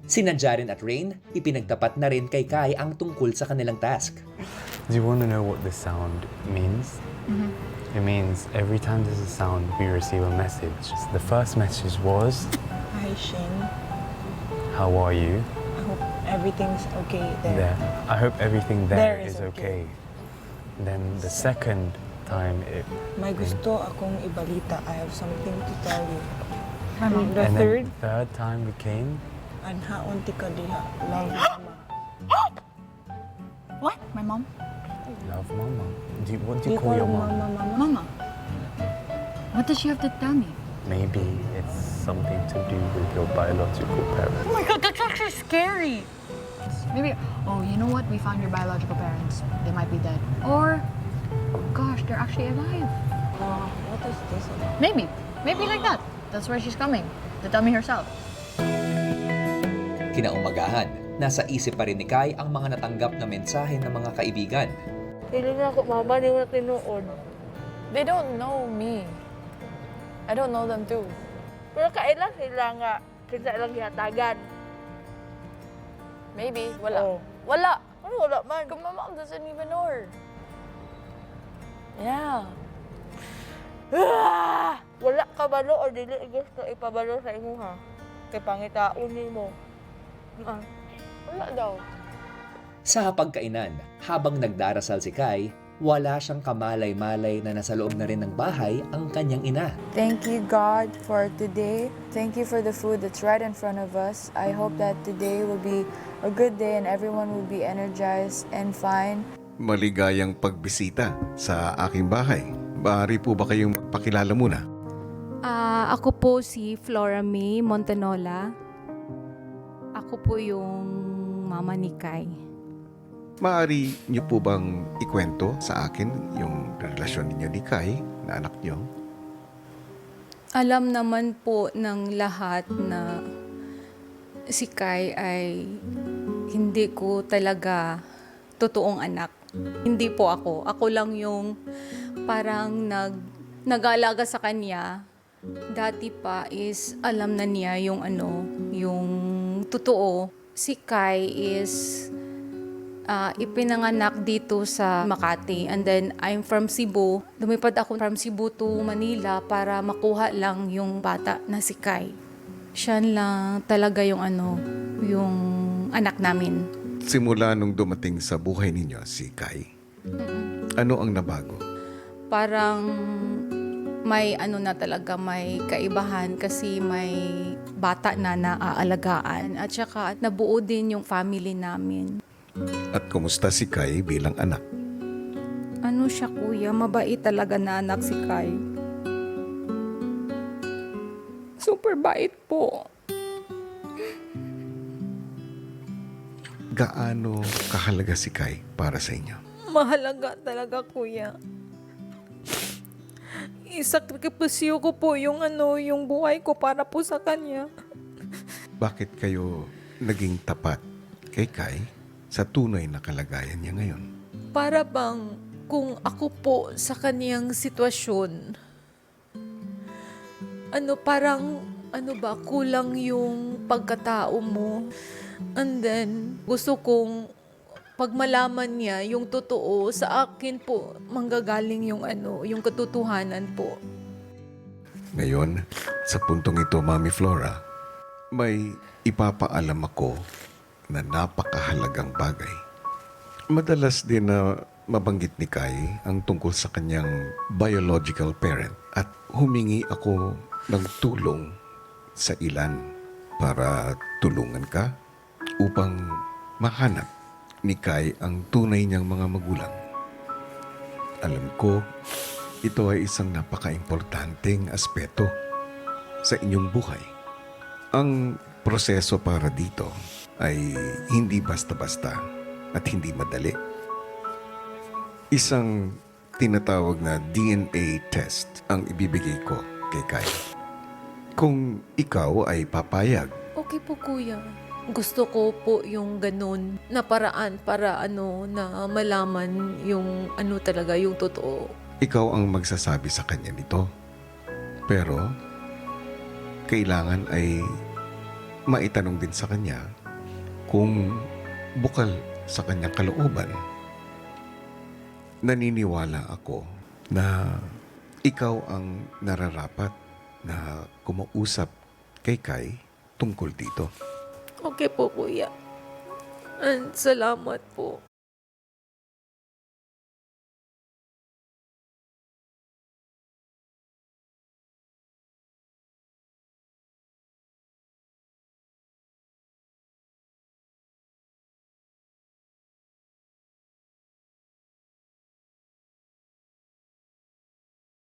Sina Jaren at Rain, ipinagtapat na rin kay Kai ang tungkol sa kanilang task. Do you want to know what this sound means? It means every time there's a sound, we receive a message. The first message was, Hi, Shane. how are you? I hope everything's okay there. There. I hope everything there There is is okay. okay. Then the second time, May gusto akong ibalita. I have something to tell you. Mama. The and third, then the third time we came, anhaon ti ka diha. Love, mama. What? My mom? love mama. What do Di you call your mama, mom? mama. Mama. What does she have to tell me? Maybe it's something to do with your biological parents. Oh my god, that's actually scary. Maybe, oh, you know what? We found your biological parents. They might be dead. Or, gosh, they're actually alive. What is this about? Maybe. Maybe like that. That's where she's coming. To tell me herself. Kinaumagahan, nasa isip pa rin ni Kai ang mga natanggap na mensahe ng mga kaibigan. Feeling na ako, mama, di mo na tinuod. They don't know me. I don't know them too. Pero kailan sila nga, kinsa ilang gihatagan. Maybe. Wala. Oh. Wala. Ano wala man? Because my mom doesn't even know her. Yeah. Wala ka balo o dili gusto ipabalo sa imo ha? Kay pangitaon nimo. Wala daw. Sa pagkainan, habang nagdarasal si Kai, wala siyang kamalay-malay na nasa loob na rin ng bahay ang kanyang ina. Thank you, God, for today. Thank you for the food that's right in front of us. I hope that today will be a good day and everyone will be energized and fine. Maligayang pagbisita sa aking bahay. Maaari po ba kayong magpakilala muna? Ako po si Flora May Montanola. Ako po yung mama ni Kai. Maaari niyo po bang ikwento sa akin yung relasyon ninyo ni Kai na anak niyo? Alam naman po ng lahat na si Kai ay hindi ko talaga totoong anak. Hindi po ako. Ako lang yung parang nag-aalaga sa kanya. Dati pa is alam na niya yung yung totoo. Si Kai is ipinanganak dito sa Makati. And then, I'm from Cebu. Lumipad ako from Cebu to Manila para makuha lang yung bata na si Kai. Siya lang talaga yung yung anak namin. Simula nung dumating sa buhay ninyo si Kai, ano ang nabago? Parang may na talaga, may kaibahan kasi may bata na naaalagaan. At saka nabuo din yung family namin. At kumusta si Kai bilang anak? Ano siya kuya, mabait talaga na anak si Kai. Super bait po. Gaano kahalaga si Kai para sa inyo? Mahalaga talaga, kuya. Isakripisyo ko po yung yung buhay ko para po sa kanya. Bakit kayo naging tapat kay Kai sa tunay na kalagayan niya ngayon? Para bang kung ako po sa kaniyang sitwasyon, parang kulang yung pagkatao mo. And then, gusto kong pag malaman niya yung totoo, sa akin po manggagaling yung katotohanan po. Ngayon, sa puntong ito, Mami Flora, may ipapaalam ako na napakahalagang bagay. Madalas din na mabanggit ni Kai ang tungkol sa kanyang biological parent at humingi ako ng tulong sa ilan para tulungan ka upang mahanap ni Kai ang tunay niyang mga magulang. Alam ko, ito ay isang napaka-importanteng aspeto sa inyong buhay. Ang proseso para dito ay hindi basta-basta at hindi madali. Isang tinatawag na DNA test ang ibibigay ko kay Kai. Kung ikaw ay papayag, Okay po, kuya. Gusto ko po yung ganun na paraan para na malaman yung talaga yung totoo. ikaw ang magsasabi sa kanya nito. Pero, kailangan ay maitanong din sa kanya kung bukal sa kanyang kalooban. Naniniwala ako na ikaw ang nararapat na kumausap kay Kai tungkol dito. Okay po, kuya. And salamat po.